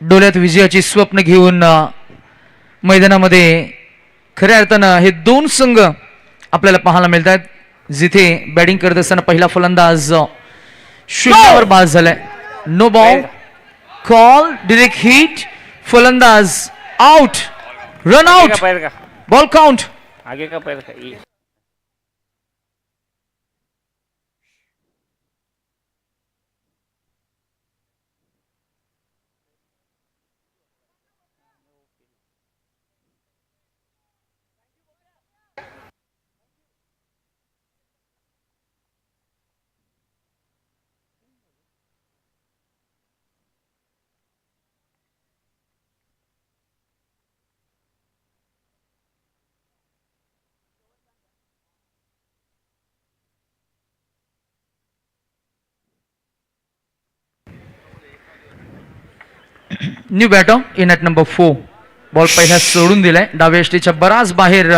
डोळ्यात विजयाची स्वप्न घेऊन मैदानामध्ये खऱ्या अर्थानं हे दोन संघ आपल्याला पाहायला मिळत आहेत, जिथे बॅटिंग करत असताना पहिला फलंदाज शून्यावर बाद झालाय. No ball, call, direct hit, फलंदाज out, run out, ball count. आगे का पैर का new batter in at number 4. Ball पहिला सोडून दिलाय. डाव्या यष्टीच्या बराच बाहेर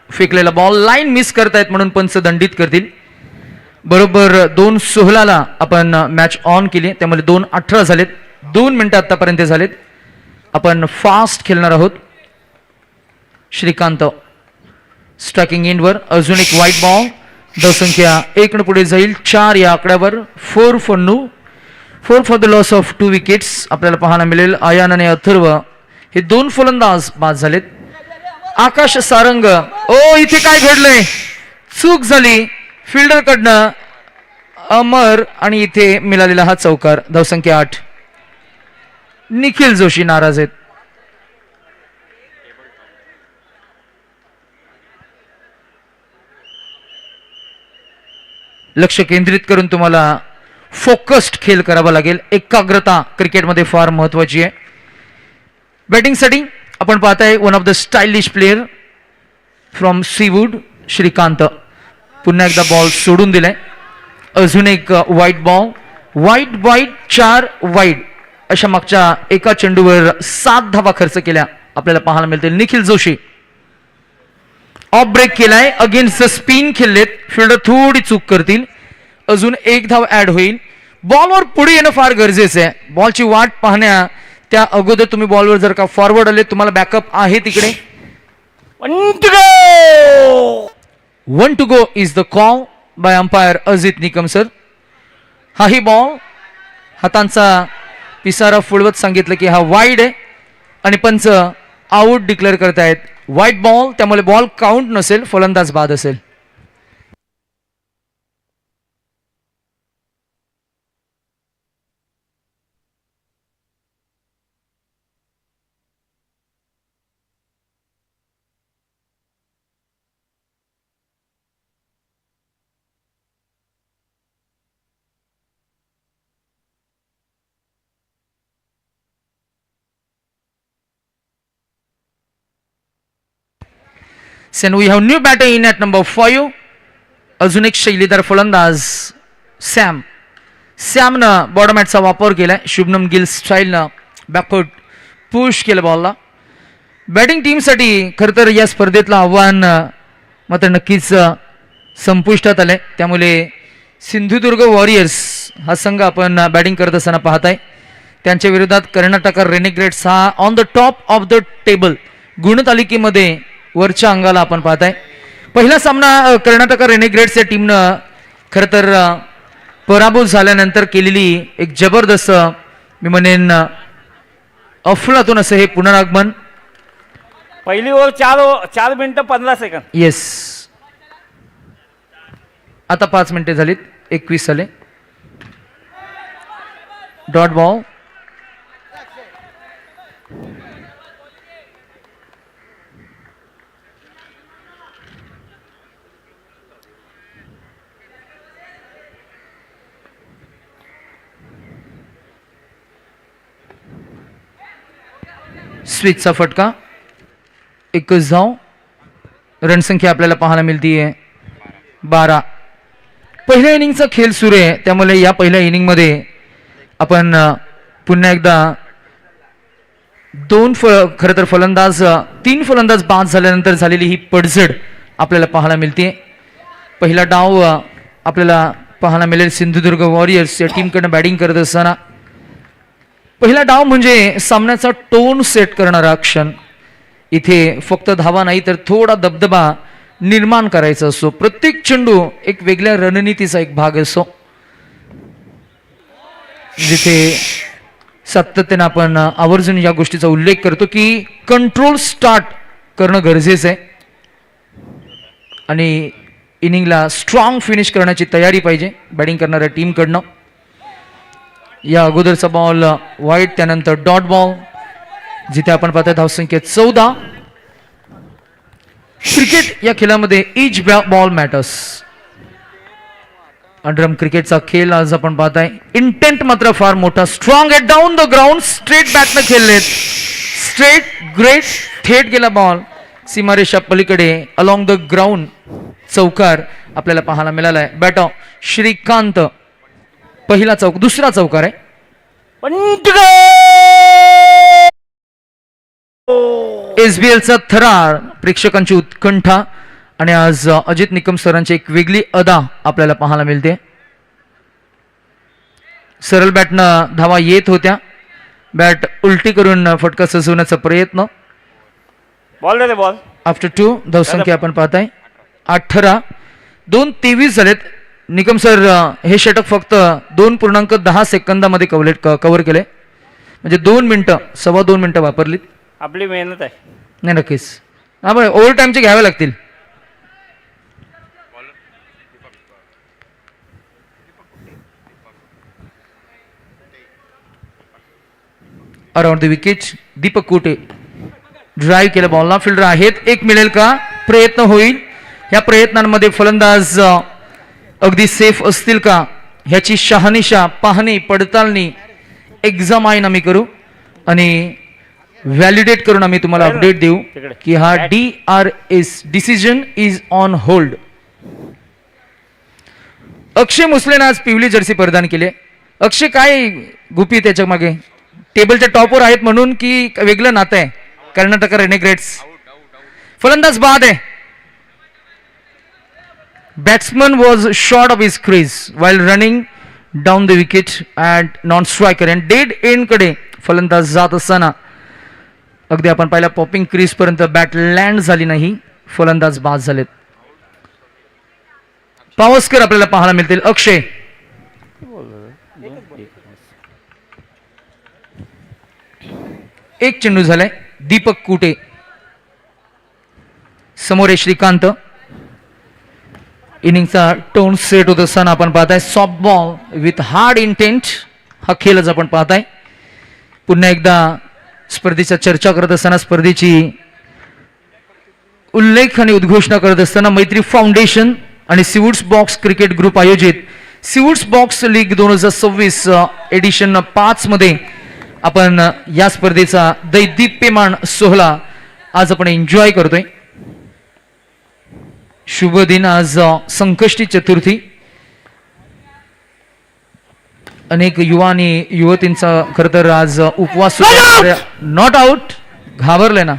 फेकलेला बॉल लाईन मिस करतायत म्हणून पंच दंडित करतील. बरोबर 2:16 आपण मॅच ऑन केली, त्यामुळे 2:18 झालेत. 2 मिनिटं आतापर्यंत झालेत. आपण फास्ट खेळणार आहोत. श्रीकांत स्ट्रायकिंग एंडवर. अजून एक वाईट बॉल. धावसंख्या 1 न पुढे जाईल. 4 या आकड्यावर. 4 for the loss of 2 wickets आपल्याला पाहायला मिळेल. आयान आणि अथर्व हे 2 फलंदाज बाद झालेत. आकाश सारंग, ओ इथे काय घडलंय, चूक झाली फिल्डर कडनं. अमर आणि इथे मिळालेला हा चौकार. धावसंख्या 8. निखिल जोशी नाराज आहेत. लक्ष केंद्रित करून तुम्हाला फोकस्ड खेळ करावा लागेल. एकाग्रता क्रिकेटमध्ये फार महत्वाची आहे. बॅटिंगसाठी आपण पाहताय one of the stylish player from Seawoods, Shrikant. पुन्हा एकदा बॉल सोडून दिलाय. अजून एक वाईट बॉल. वाईट 4 वाईट अशा मागच्या एका चेंडूवर 7 धावा खर्च केल्या आपल्याला पाहायला मिळतील. निखिल जोशी ऑफ ब्रेक केलाय. अगेन्स्ट द स्पिन खेळलेत. फिल्डर थोडी चूक करतील. अजून 1 धाव ऍड होईल. बॉलवर पुढे येणं फार गरजेचं आहे. बॉलची वाट पाहण्या त्या अगोदर तुम्ही बॉलवर जर का फॉरवर्ड आले, तुम्हाला बॅकअप आहे तिकडे. 1 to go is the call bye umpire Ajit Nikam sir. हाही बॉल हातांचा पिसारा फुलवत सांगितलं की हा वाईड आहे आणि पंच आउट डिक्लेअर करतायत. वाईट बॉल, त्यामुळे बॉल काउंट नसेल, फलंदाज बाद असेल. Then we have new batter in at number 5. अजून एक शैलीदार फलंदाज सॅमनं बॉटम हॅटचा वापर केलाय. शुभनम गिल स्टाईलनं बॅकफूट पुश केलं बॉलला. बॅटिंग टीमसाठी खरं तर या स्पर्धेतलं आव्हान मात्र नक्कीच संपुष्टात आलंय. त्यामुळे सिंधुदुर्ग वॉरियर्स हा संघ आपण बॅटिंग करत असताना पाहताय. त्यांच्या विरोधात कर्नाटक रेनेग्रेड्स हा on the top of the table गुणतालिकेमध्ये वरच्या अंगाला आपण पाहताय. पहिला सामना कर्नाटक रेनेग्रेड्स या टीमनं खरं तर पराभूत झाल्यानंतर केलेली एक जबरदस्त, मी म्हणेन अफलातून असं हे पुनरागमन. पहिली ओव्हर 4 मिनिटं 15 सेकंद. येस, आता 5 मिनिटे झालीत. 21 झाले. Dot ball. स्विचचा फटका. 21 धाव. रणसंख्या आपल्याला पाहायला मिळतीये 12. पहिल्या इनिंगचा खेळ सुरू आहे, त्यामुळे या पहिल्या इनिंगमध्ये आपण पुन्हा एकदा खरं तर फलंदाज 3 फलंदाज बाद झाल्यानंतर झालेली ही पडझड आपल्याला पाहायला मिळते. पहिला डाव आपल्याला पाहायला मिळेल सिंधुदुर्ग वॉरियर्स या टीमकडनं बॅटिंग करत असताना. पहिला डाव म्हणजे सामन्याचा टोन सेट करणारा क्षण. इथे फक्त धावा नाही तर थोडा दबदबा निर्माण करायचा असतो. प्रत्येक चेंडू एक वेगळ्या रणनीतीचा एक भाग असतो, जिथे सातत्याने आपण आवर्जून या गोष्टीचा उल्लेख करतो की कंट्रोल स्टार्ट करणं गरजेचं आहे आणि इनिंगला स्ट्रॉंग फिनिश करण्याची तयारी पाहिजे बॅटिंग करणाऱ्या टीमकडनं. या अगोदरचा बॉल वाईट, त्यानंतर डॉट बॉल, जिथे आपण पाहतो धावसंख्या 14. क्रिकेट या खेळामध्ये इच बॉल मॅटर्स. अंडरआर्म क्रिकेटचा खेळ आज आपण पाहताय. इंटेंट मात्र फार मोठा. Strong at down the ground, straight बॅटनं खेळलेत. स्ट्रेट ग्रेट, थेट गेला बॉल सीमारेषा पलीकडे अलॉंग द ग्राउंड. चौकार आपल्याला पाहायला मिळाला आहे. बॅटर श्रीकांत. पहिला चौक, दुसरा चौकार आहे. एसबीएलचा थरार, प्रेक्षकांची उत्कंठा आणि आज अजित निकम सरांची एक वेगळी अदा आपल्याला पाहायला मिळते. सरळ बॅटनं धावा येत होत्या, बॅट उलटी करून फटका सजवण्याचा प्रयत्न. बॉल दे बॉल. आफ्टर 2 धावसंख्या आपण पाहताय 18. 2:23 झालेत. निकम सर हे षटक फक्त 2.10 सेकंदामध्ये कव्हर केले, म्हणजे 2 मिनिटं, 2.25 मिनिटं वापरलीत. आपली मेहनत आहे. नाही, नक्कीच आपण ओव्हर टाइमचे घ्यावे लागतील. Around the wicket Deepak Kute. Drive केलं बॉलला, फिल्डर आहेत, एक मिळेल का, प्रयत्न होईल. या प्रयत्नांमध्ये फलंदाज अगदी सेफ असतील का ह्याची शहानिशा, पाहणी, पडताळणी, एक्झामाइन आम्ही करू आणि व्हॅलिडेट करून आम्ही तुम्हाला अपडेट देऊ की हा DRS decision is on hold. अक्षय मुसलेने आज पिवली जर्सी परिधान केली. अक्षय काय गुपित त्याच्या मागे? टेबलच्या टॉपवर आहेत म्हणून की वेगळं नातं आहे? कर्नाटक रेनेग्रेड्स. फलंदाज बाद आहे. Batsman was short of his crease while running down the wicket and non striker. And dead end कडे फलंदाज जात असताना अगदी आपण पाहिला पॉपिंग क्रीज पर्यंत बॅट लँड झाली नाही, फलंदाज बाद झालेत. पावस्कर आपल्याला पाहायला मिळतील. अक्षय एक चेंडू झालाय. दीपक कुटे समोर आहे श्रीकांत. इनिंगचा टोन सेट होत असताना आपण पाहताय soft ball with hard intent हा खेळच आपण पाहताय. पुन्हा एकदा स्पर्धेच्या चर्चा करत असताना, स्पर्धेची उल्लेख आणि उद्घोषणा करत असताना मैत्री फाउंडेशन आणि सीवूड्स बॉक्स क्रिकेट ग्रुप आयोजित सीवूड्स बॉक्स लीग 2026 एडिशन 5 मध्ये आपण या स्पर्धेचा दैदिप्यमान सोहळा आज आपण एन्जॉय करतोय. शुभ दिन. आज संकष्टी चतुर्थी. अनेक युवा आणि युवतींचा खरं तर आज उपवास. Not out. घाबरले ना.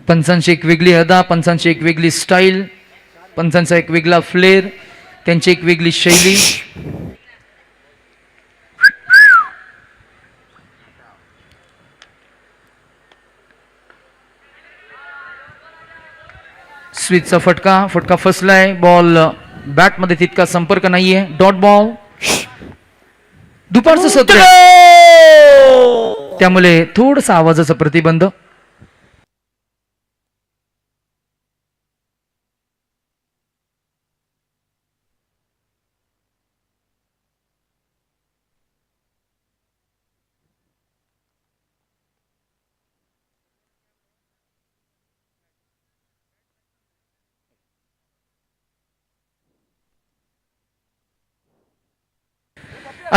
पंचांची एक वेगळी अदा, पंचांची एक वेगळी स्टाईल, पंचांचा एक वेगळा फ्लेअर, त्यांची एक वेगळी शैली. स्विचचा फटका फसलाय. बॉल बॅटमध्ये तितका संपर्क नाहीये. Dot ball. दुपारचं सत्र त्यामुळे थोडसा आवाजाचा प्रतिबंध.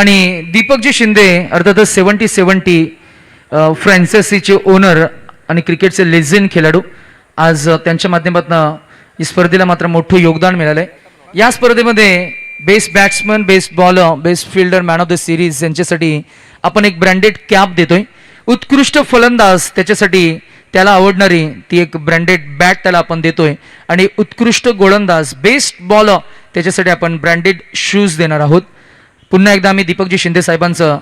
आणि दीपकजी शिंदे अर्थातच 70-70 फ्रँचायसीचे ओनर आणि क्रिकेटचे लेजेंड खेळाडू. आज त्यांच्या माध्यमातून या स्पर्धेला मात्र मोठं योगदान मिळालंय. या स्पर्धेमध्ये best batsman, best bowler, best fielder, man of the series यांच्यासाठी आपण एक ब्रँडेड कॅप देतोय. उत्कृष्ट फलंदाज त्याच्यासाठी त्याला आवडणारी ती एक ब्रँडेड बॅट त्याला आपण देतोय. आणि उत्कृष्ट गोलंदाज, बेस्ट बॉलर त्याच्यासाठी आपण ब्रँडेड शूज देणार आहोत. पुन्हा एकदा आम्ही दीपकजी शिंदे साहेबांचं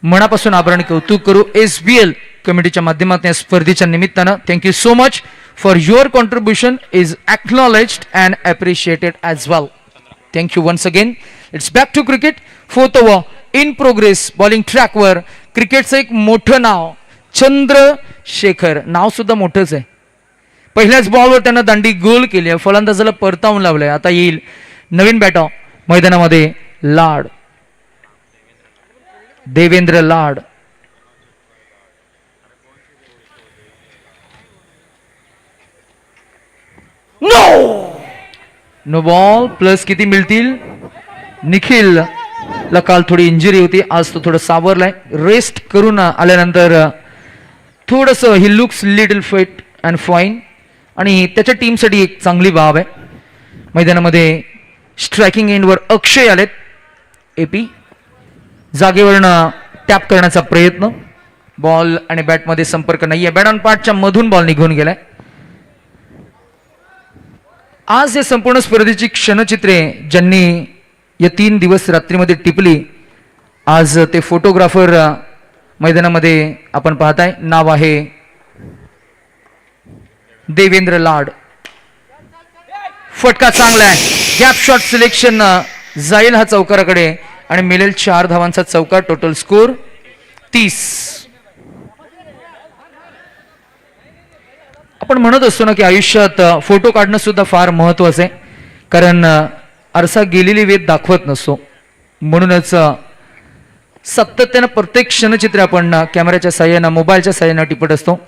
मनापासून आभार आणि कौतुक करू SBL कमिटीच्या माध्यमातून या स्पर्धेच्या निमित्तानं. Thank you so much for your contribution is acknowledged and appreciated as well. Thank you once again. It's back to cricket. 4th over in progress. Bowling ट्रॅकवर क्रिकेटचं एक मोठं नाव चंद्रशेखर, नाव सुद्धा मोठंच आहे. पहिल्याच बॉलवर त्यांना दांडी गोल केली आहे, फलंदाजाला परतावून लावलंय. आता येईल नवीन बॅटर मैदानामध्ये Lad, Devendra Lad. No ball. Plus किती मिळतील? निखिल ला काल थोडी इंजुरी होती, आज तो थोडं सावरलाय. रेस्ट करून आल्यानंतर थोडस he looks little fit and fine आणि त्याच्या टीमसाठी एक चांगली बाब आहे. मैदानामध्ये स्ट्रायकिंग एंडवर अक्षय आलेत. AP जागेवरनं टॅप करण्याचा प्रयत्न. बॉल आणि बॅटमध्ये संपर्क नाहीये. बॅट ऑन पार्टच्या मधून बॉल निघून गेलाय. आज या संपूर्ण स्पर्धेची क्षणचित्रे ज्यांनी या 3 दिवस रात्रीमध्ये टिपली, आज ते फोटोग्राफर मैदानामध्ये आपण पाहताय. नाव आहे देवेंद्र लाड. फटका चांगला आहे. गॅप शॉट सिलेक्शन जाईल हा चौकाराकडे आणि मिळेल 4 धावांचा चौकार. Total score 30. आपण म्हणत असतो ना की आयुष्यात फोटो काढणं सुद्धा फार महत्वाचं आहे, कारण आरसा गेलेली वेध दाखवत नसतो. म्हणूनच सातत्यानं प्रत्येक क्षणचित्र आपण कॅमेऱ्याच्या साह्यानं, मोबाईलच्या साह्यानं टिपत असतो.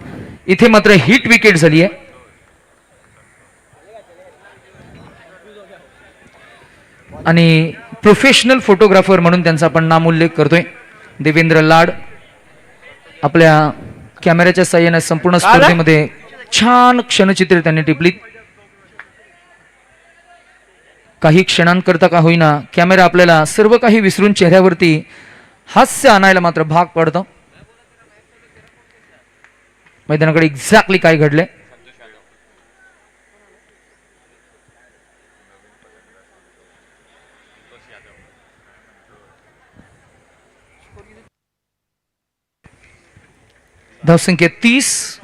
इथे मात्र हिट विकेट झाली आहे. आणि प्रोफेशनल फोटोग्राफर म्हणून त्यांचा आपण नामोल्लेख करतोय. देवेंद्र लाड आपल्या कॅमेऱ्याच्या साह्यानं संपूर्ण स्पर्धेमध्ये छान क्षणचित्रे त्यांनी टिपलीत. काही क्षणांकरता का होईना कॅमेरा आपल्याला सर्व काही विसरून चेहऱ्यावरती हास्य आणायला मात्र भाग पडतं. मैदानाकडे एक्झॅक्टली काय घडलंय? धावसंख्या 30.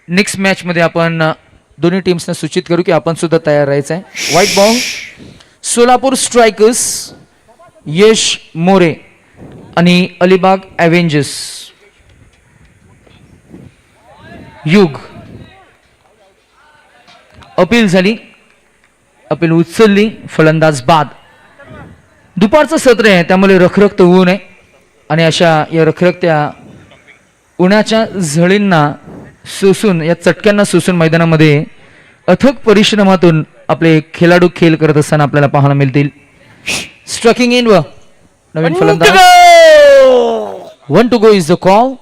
नेक्स्ट मॅच मध्ये आपण दोन्ही टीम्सना सूचित करू की आपण सुद्धा तयार राहायचं आहे. व्हाईट बॉल सोलापूर स्ट्रायकर्स यश मोरे आणि अलिबाग ॲव्हेंजर्स. युग अपील झाली, अपील उचलली, फलंदाज बाद. दुपारचं सत्र आहे त्यामुळे रखरखत ऊन आहे आणि अशा या रखरखत्या उन्हाच्या झळींना सोसून, या चटक्यांना सोसून मैदानामध्ये अथक परिश्रमातून आपले खेळाडू खेळ करत असताना आपल्याला पाहायला मिळतील. स्ट्रायकिंग इन व नवीन फलंदाज. 1 to go is the call.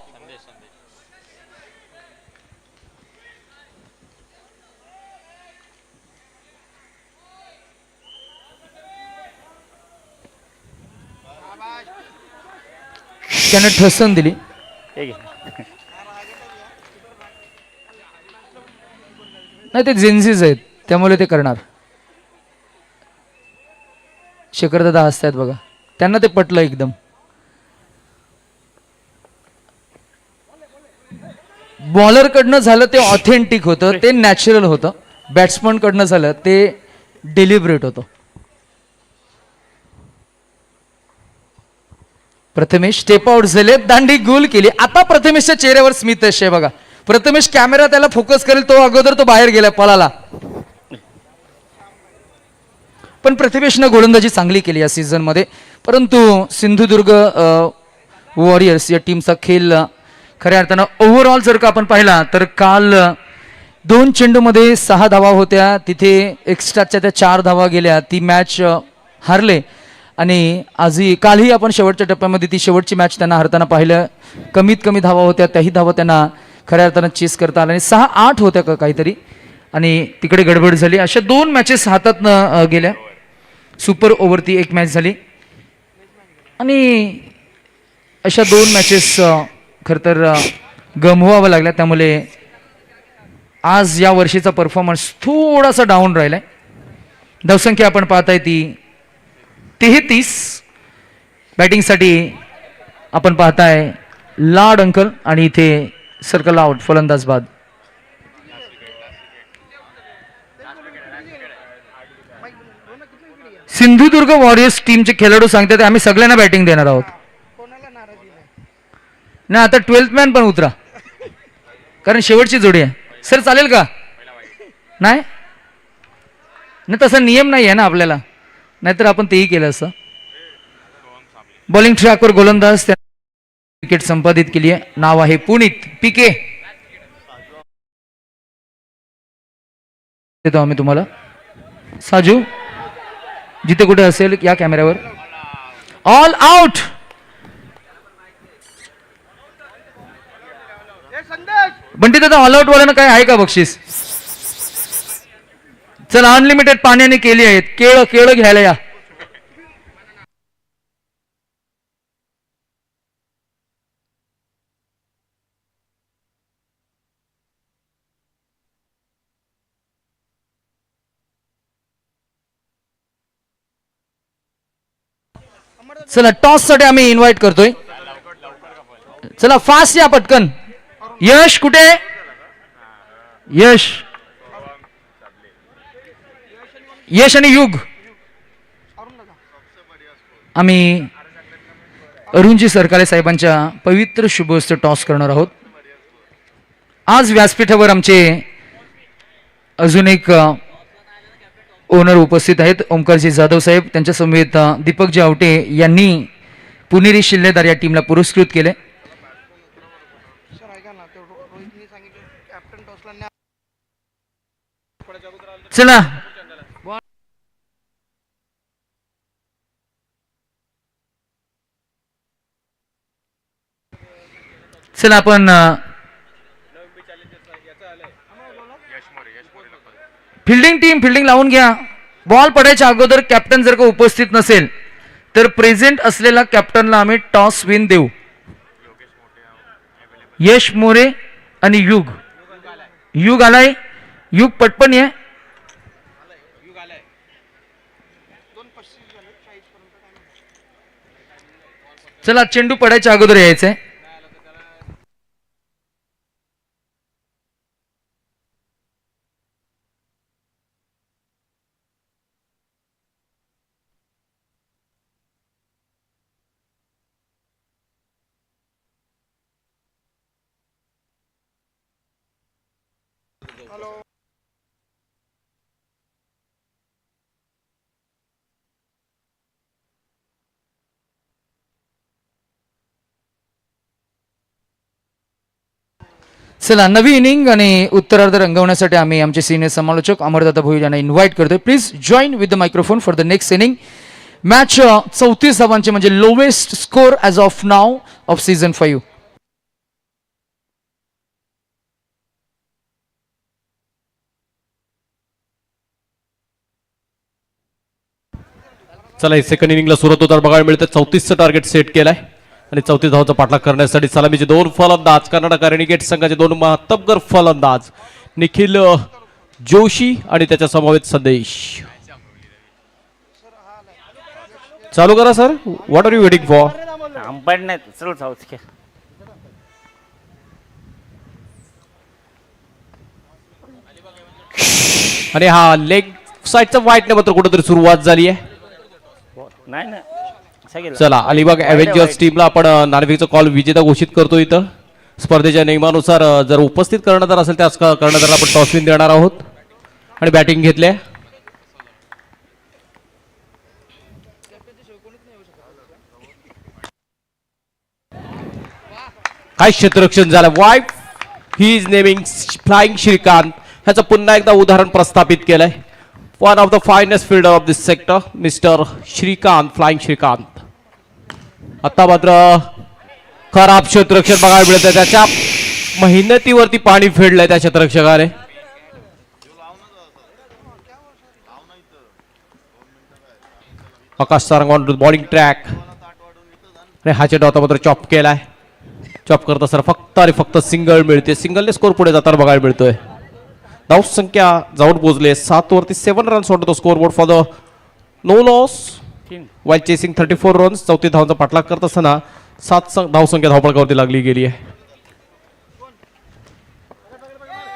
त्याने ठसन दिली. नाही, ते जेन्झीज आहेत त्यामुळे ते करणार. शेखर दादा हसतायत बघा, त्यांना ते पटलं एकदम. बॉलर कडनं झालं ते ऑथेंटिक होतं, ते नॅचरल होतं. बॅट्समन कडनं झालं ते डेलिब्रेट होतं. प्रथमेश स्टेप आउट झाले, दांडी गोल केली. आता प्रथमेशच्या चेहऱ्यावर स्मित आहे बघा. प्रथमेश कॅमेरा त्याला फोकस करेल तो अगोदर तो बाहेर गेला पळाला. पण प्रथमेशनं गोलंदाजी चांगली केली या सीझन मध्ये. परंतु सिंधुदुर्ग वॉरियर्स या टीमचा खेळ खऱ्या अर्थानं ओव्हरऑल जर का आपण पाहिला तर काल 2 चेंडूमध्ये 6 धावा होत्या. तिथे एक्स्ट्राच्या त्या 4 धावा गेल्या. ती मॅच हारले आणि आजही कालही आपण शेवटच्या टप्प्यामध्ये ती शेवटची मॅच त्यांना हरताना पाहिलं. कमीत कमी धावा होत्या, त्याही धावा त्यांना खऱ्या अर्थानं चेस करता आल्या आणि 6-8 होत्या का काहीतरी, आणि तिकडे गडबड झाली. अशा 2 मॅचेस हातातनं गेल्या. सुपर ओव्हरती एक मॅच झाली आणि अशा 2 मॅचेस खरं तर गमवावं लागल्या. त्यामुळे आज या वर्षीचा परफॉर्मन्स थोडासा डाऊन राहिलाय. धावसंख्या आपण पाहताय ती 33. बॅटिंगसाठी आपण पाहताय लाड अंकल आणि इथे सर्कल आउट, फलंदाज बाद. सिंधुदुर्ग वॉरियर्स टीमचे खेळाडू सांगतात आम्ही सगळ्यांना बॅटिंग देणार आहोत. ना आता 12th मॅन पण उतरा, कारण शेवटची जोडी आहे. सर चालेल का? नाही ना, तसा नियम नाही आहे ना आपल्याला, नाहीतर आपण तेही केलं असं. बॉलिंग ट्रॅकवर गोलंदाज विकेट संपादित केली आहे. नाव आहे पुनीत पीके. देतो आम्ही तुम्हाला. साजू जिथे कुठे असेल या कॅमेऱ्यावर. All out. बंटी दादा ऑल आउट वाल्यानं काय आहे का बक्षीस? चला अनलिमिटेड पाण्याने केली आहेत. केळं घ्यायला या. चला टॉस साठी आम्ही इन्व्हाइट करतोय. चला फास्ट या पटकन. यश कुठे? यश आणि युग. आम्ही अरुणजी सरकारे साहेबांच्या पवित्र शुभहस्ते टॉस करणार आहोत. आज व्यासपीठावर आमचे अजून एक ओनर उपस्थित आहेत, ओमकारजी जाधव साहेब. त्यांच्या समवेत दीपकजी आवटे यांनी पुणेरी शिल्लेदार या टीमला पुरस्कृत केले. चला चला आपण फिल्डिंग लावून घ्या. बॉल पडायच्या अगोदर कॅप्टन जर का उपस्थित नसेल तर प्रेझेंट असलेला कॅप्टनला आम्ही टॉस विन देऊ. यश मोरे आणि युग आलाय. युग पटपण आहे. चला चेंडू पडायच्या अगोदर यायचंय. चला नवी इनिंग आणि उत्तरार्ध रंगवण्यासाठी आम्ही आमचे सिनियर समालोचक अमरदादा भोईर यांना इन्व्हाइट करतोय. Please join with the microphone for the next inning. Match 34 धावांचे म्हणजे lowest score as of now of season 5. चला सेकंड इनिंगला सुरुवात होताना बघायला मिळतं. 34चं टार्गेट सेट केलाय आणि 34 धावांचा पाठलाग करण्यासाठी सलामीचे 2 फलंदाज कर्नाटक रेनिगेट संघाचे 2 महत्त्वपूर्ण फलंदाज निखिल जोशी आणि त्याच्या समवेत संदेश. चालू करा sir. What are you waiting for? Umpire नाही चल जाऊच की. आणि हा लेग साईडचा वाईट मात्र कुठेतरी सुरुवात झाली आहे. नाही ना चला अलिबाग एव्हेंजर्स टीमला आपण नार्वेचा कॉल विजेता घोषित करतो. इथं स्पर्धेच्या नियमानुसार जर उपस्थित कर्णधार असेल त्याच कर्णधाराला आपण टॉस विन देणार आहोत आणि बॅटिंग घेतले. काय क्षेत्ररक्षण झालं. वाईट he is naming flying Shrikant ह्याचं पुन्हा एकदा उदाहरण प्रस्थापित केलंय. One of the finest fielder of this sector mister Shrikant, flying Shrikant. आता मात्र खराब क्षेत्ररक्षण बघायला मिळतंय, त्याच्या मेहनतीवरती पाणी फेडलंय त्या क्षेत्ररक्षकाने. आकाश सारंग ऑन बॉलिंग ट्रॅक. हा चेंडू आता मात्र चॉप केलाय. चॉप करत असताना फक्त आणि फक्त सिंगल मिळते. सिंगलने स्कोर पुढे जाताना बघायला मिळतोय. धाव संख्या जाऊन पोहोचले 7 वरती 7 runs on the score board for the no loss while chasing 34 runs. 34 धावांचा पाठलाग करत असताना 7 धावसंख्या धावपळकावरती लागली गेली आहे.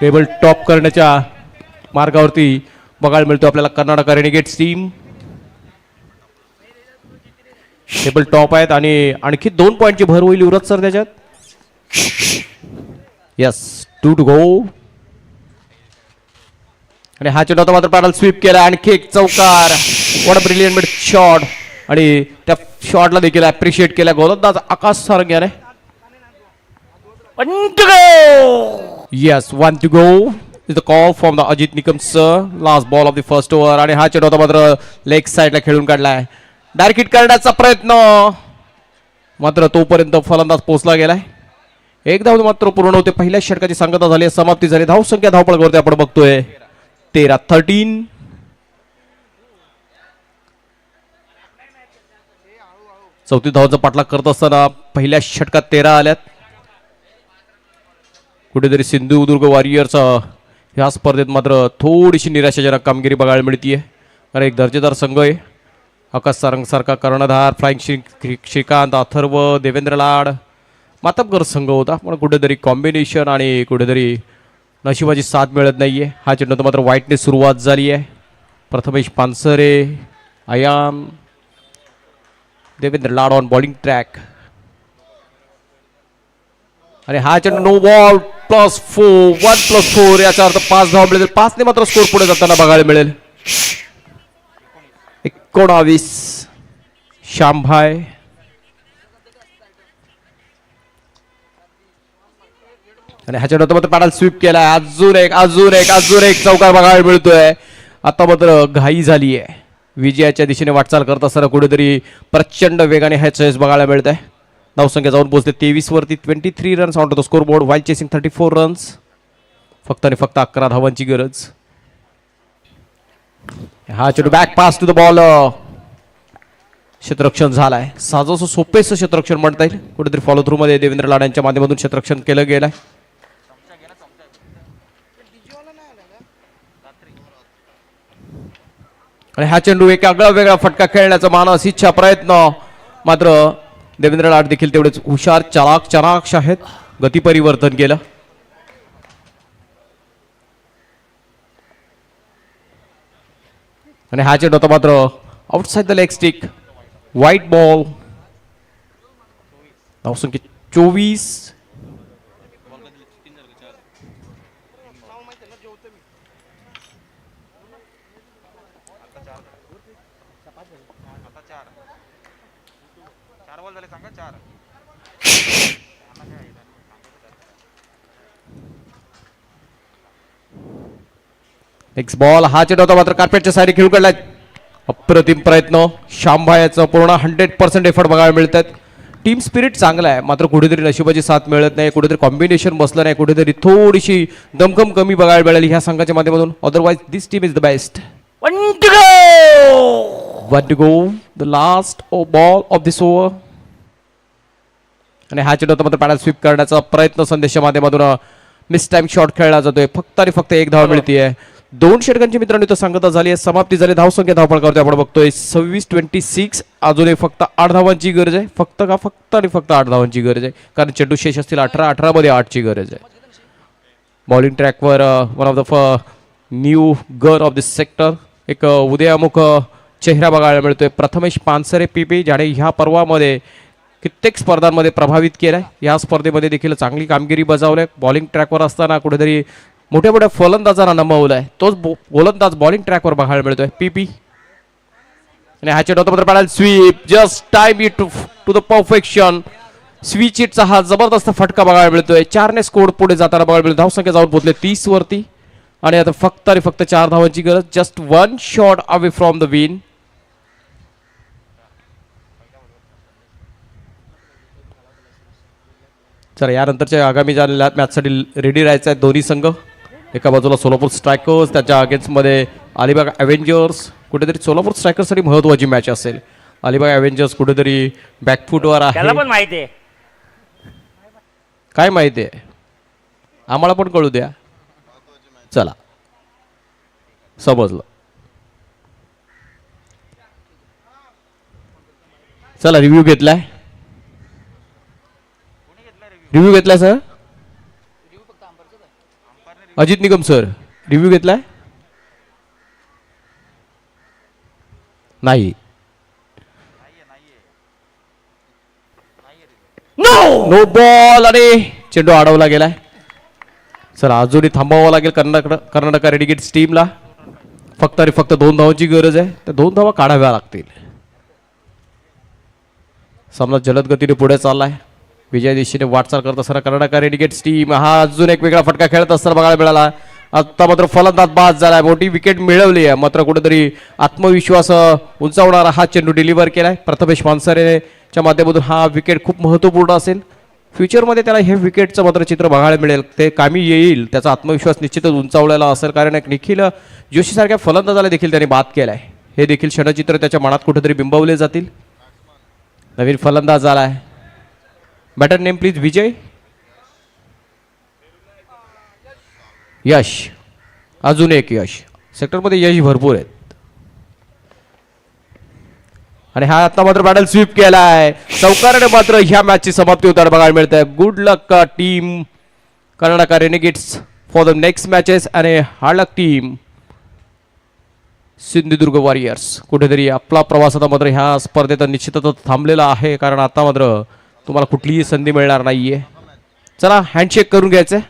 टेबल टॉप करण्याच्या मार्गावरती बघायला मिळतो आपल्याला Karnataka renegades team. Table top आहेत आणि आणखी 2 पॉईंटची भर होईल युवराज सर त्याच्यात. Yes, 2 to go. आणि हा चेंडू आता मात्र पॅडल स्वीप केला. आणखी एक चौकार. What a brilliant mid shot. आणि त्या शॉटला देखील अप्रिशिएट केला गोलंदाज आकाश सारंग याने. Yes, 1 to go is the call from the Ajit Nikam sir. Last ball of the first over. आणि हा चेंडू आता मात्र लेग साईडला खेळून काढलाय. डायरेक्ट हिट करण्याचा प्रयत्न, मात्र तोपर्यंत फलंदाज पोहोचला गेलाय. एक धाव मात्र पूर्ण होते. पहिल्या षटकाची सांगता झाली, समाप्ती झाली. धाव संख्या धावपळकावरती आपण बघतोय 13-13. चौथी धावांचा पाठलाग करत असताना पहिल्या षटकात 13 आल्यात. कुठेतरी सिंधुदुर्ग वॉरियर्स ह्या स्पर्धेत मात्र थोडीशी निराशाजनक कामगिरी बघायला मिळतीये. कारण एक दर्जेदार संघ आहे. आकाश सारंग सारखा कर्णधार, फ्लाइंग श्रीकांत, अथर्व, देवेंद्र लाड, मातबगर संघ होता. पण कुठेतरी कॉम्बिनेशन आणि कुठेतरी नशिबाची साथ मिळत नाहीये. हा चेंडू मात्र वाईटने सुरुवात झाली आहे. प्रथमेश पानसरे, अयान, देवेंद्र लाड ऑन बॉलिंग ट्रॅक. आणि हा चेंडू नो बॉल +4, 1+4 याचा अर्थ 5 धावा मिळेल. 5 ने मात्र स्कोर पुढे जाताना बघायला मिळेल. 19 शामभाई. आणि ह्या चेंडू मात्र पॅडल स्वीप केलाय. अजून एक चौकार बघायला मिळतोय. आता मात्र घाई झाली आहे. विजयाच्या दिशेने वाटचाल करत असताना कुठेतरी प्रचंड वेगाने हे चेस बघायला मिळत आहे. धावसंख्या जाऊन पोहोचते 23 वरती. 23 runs on the score board while chasing 34 runs. फक्त आणि फक्त 11 धावांची गरज. हा चेंडू back pass to the ball. क्षेत्ररक्षण झालाय. साजसं सोपेसं क्षेत्ररक्षण म्हणता येईल. कुठेतरी फॉलो थ्रू मध्ये देवेंद्र लाड यांच्या माध्यमातून क्षेत्ररक्षण केलं गेलंय. आणि हा चेंडू एक वेगळा फटका खेळण्याचा मानस, इच्छा, प्रयत्न. मात्र देवेंद्र लाड देखील तेवढेच हुशार, चालाक्ष आहेत. गती परिवर्तन केलं. आणि हा चेंडू होता मात्र outside the leg stick. White ball. धावसंख्या 24. Next ball. हा चेंडू होता मात्र कार्पेटच्या साईड खेळून काढलाय. अप्रतिम प्रयत्न. शामभाईचा पूर्ण 100% एफर्ट बघायला मिळतात. टीम स्पिरिट चांगला आहे, मात्र कुठेतरी नशिबाची साथ मिळत नाही. कुठेतरी कॉम्बिनेशन बसलं नाही. कुठेतरी थोडीशी दमखम कमी बघायला मिळाली ह्या संघाच्या माध्यमातून. Otherwise this team is the best. 1 to go. The last ball of this over. आणि हा चेंडू मात्र पॅडल स्वीप करण्याचा प्रयत्न संदेशच्या माध्यमातून मिस टाइम शॉट खेळला जातोय. फक्त आणि फक्त 1 धाव मिळतीये. 2 षटकांची मित्रांनो इथं सांगता झाली आहे. समाप्ती झाली. धावसंख्या धावपळकावरती आपण बघतोय 26-26. अजूनही फक्त 8 धावांची गरज आहे. फक्त आणि फक्त 8 धावांची गरज आहे. कारण चेंडू शेष असतील 18 मध्ये 8 ची गरज आहे. बॉलिंग ट्रॅकवर वन ऑफ द न्यू गर ऑफ दिस सेक्टर. एक उदयामुख चेहरा बघायला मिळतोय. प्रथमेश पानसरे पीपी, ज्याने ह्या पर्वामध्ये कित्येक स्पर्धांमध्ये प्रभावित केलाय. या स्पर्धेमध्ये देखील चांगली कामगिरी बजावली. बॉलिंग ट्रॅकवर असताना कुठेतरी मोठ्या मोठ्या फलंदाजांना नमवलाय. तोच गोलंदाज बॉलिंग ट्रॅकवर बघायला मिळतोय पीपी. आणि हा चेंडू होता paddle sweep. Just time it to the perfection. Switch इटचा हा जबरदस्त फटका बघायला मिळतोय. 4 ने स्कोर पुढे जाताना बघायला मिळतो. धावसंख्या जाऊन पोहोचले 30 वरती. आणि आता फक्त आणि फक्त 4 धावांची गरज. Just 1 shot away from the win. चला यानंतरच्या आगामी झालेल्या मॅचसाठी रेडी राहायचं आहे दोन्ही संघ. एका बाजूला सोलापूर स्ट्रायकर्स, त्याच्या अगेन्स्टमध्ये अलिबाग ॲव्हेंजर्स. कुठेतरी सोलापूर स्ट्रायकर्ससाठी महत्त्वाची मॅच असेल. अलिबाग ॲव्हेंजर्स कुठेतरी बॅकफूटवर त्याला आहे. पण माहिती आहे. काय माहिती आहे आम्हाला पण कळू द्या. चला समजलं. चला रिव्ह्यू घेतलाय. रिव्ह्यू घेतलाय सर. अजित निगम सर रिव्ह्यू घेतलाय. नाही. नो बॉल आणि चेंडू अडवला गेलाय. चला अजूनही थांबावं लागेल कर्नाटक रेडिकेट्स टीमला. फक्त आणि फक्त 2 धावांची गरज आहे. त्या 2 धावा काढाव्या लागतील. सामना जलद गतीने पुढे चाललाय. विजय दिशेने वाटचाल करत असताना कर्नाटक रेडिकेट्स टीम हा अजून एक वेगळा फटका खेळत असताना बघायला मिळाला. आता मात्र फलंदाज बाद झालाय. मोठी विकेट मिळवली आहे. मात्र कुठेतरी आत्मविश्वास उंचावणारा हा चेंडू डिलिव्हर केलाय. प्रथमेश मानसरेच्या माध्यमातून हा विकेट खूप महत्त्वपूर्ण असेल. फ्युचरमध्ये त्याला हे विकेटचं मात्र चित्र बघायला मिळेल. ते कामी येईल. त्याचा आत्मविश्वास निश्चितच उंचावलेला असेल. कारण एक निखिल जोशीसारख्या फलंदाजाला देखील त्याने बाद केलाय. हे देखील क्षणचित्र त्याच्या मनात कुठेतरी बिंबवले जातील. नवीन फलंदाज आलाय. Batter name please. विजय. यश. अजून एक यश. सेक्टरमध्ये यश भरपूर आहेत. आणि हा आता मात्र बॅटल स्वीप केलाय. चौकाराने मात्र ह्या मॅचची समाप्ती होताना बघायला मिळते. Good luck team Karnataka Renegades for the next matches. आणि हार्ड लक टीम सिंधुदुर्ग वॉरियर्स. कुठेतरी आपला प्रवास आता मात्र ह्या स्पर्धेत निश्चितच थांबलेला आहे. कारण आता मात्र तुम्हाला कुठलीही संधी मिळणार नाहीये. चला हँडशेक करून घ्यायचंय.